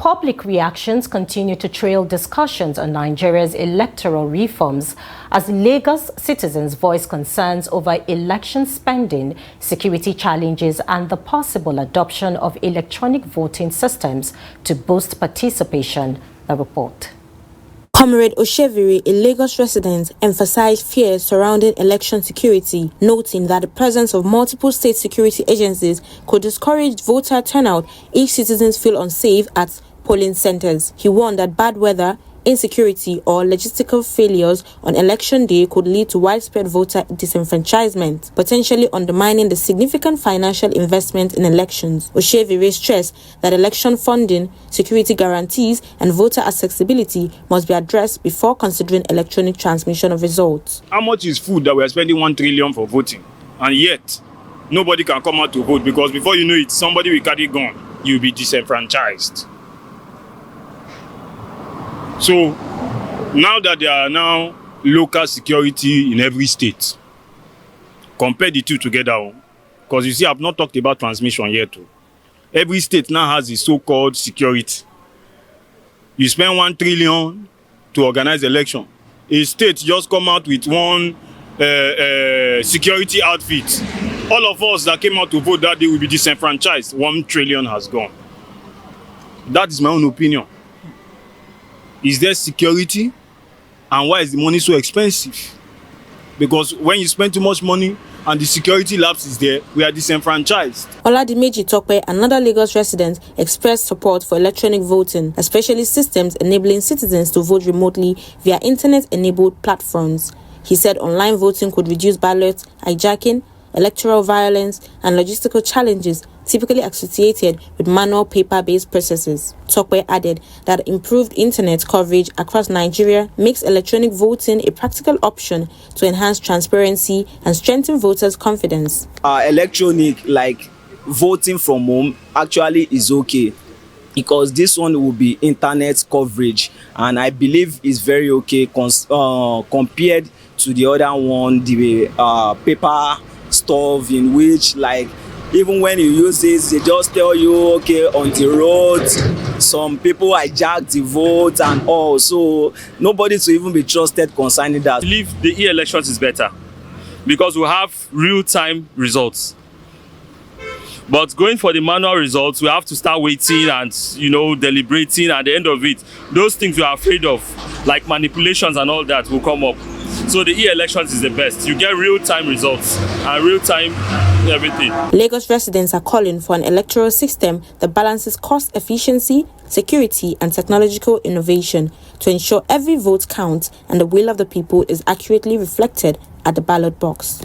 public reactions continue to trail discussions on Nigeria's electoral reforms as Lagos citizens voice concerns over election spending, security challenges, and the possible adoption of electronic voting systems to boost participation. The report. Comrade Osheviri, a Lagos resident, emphasized fears surrounding election security, noting that the presence of multiple state security agencies could discourage voter turnout if citizens feel unsafe at polling centers. He warned that bad weather, insecurity, or logistical failures on election day could lead to widespread voter disenfranchisement, potentially undermining the significant financial investment in elections. Osheviri stressed that election funding, security guarantees, and voter accessibility must be addressed before considering electronic transmission of results. How much is food that we are spending 1 trillion for voting, and yet nobody can come out to vote because before you know it, somebody will carry gun, you'll be disenfranchised. So now that there are now local security in every state, compare the two together, because you see, I've not talked about transmission yet too. Every state now has the so-called security. You spend 1 trillion to organize election. A state just come out with one security outfit. All of us that came out to vote that day will be disenfranchised. 1 trillion has gone. That is my own opinion. Is there security? And why is the money so expensive? Because when you spend too much money and the security lapse is there, we are disenfranchised. Oladimeji Tokpe, another Lagos resident, expressed support for electronic voting, especially systems enabling citizens to vote remotely via internet-enabled platforms. He said online voting could reduce ballot hijacking, electoral violence, and logistical challenges typically associated with manual paper-based processes. Tokwe added that improved internet coverage across Nigeria makes electronic voting a practical option to enhance transparency and strengthen voters' confidence. Electronic, like voting from home, actually is okay because this one will be internet coverage, and I believe it's very okay compared to the other one, the paper stuff, in which, like, even when you use this, they just tell you, okay, on the road, some people hijack the vote and all. So nobody to even be trusted concerning that. I believe the e-elections is better because we have real-time results. But going for the manual results, we have to start waiting and, deliberating. At the end of it, those things we are afraid of, like manipulations and all that, will come up. So the e-elections is the best. You get real-time results and real-time everything. Lagos residents are calling for an electoral system that balances cost efficiency, security, and technological innovation to ensure every vote counts and the will of the people is accurately reflected at the ballot box.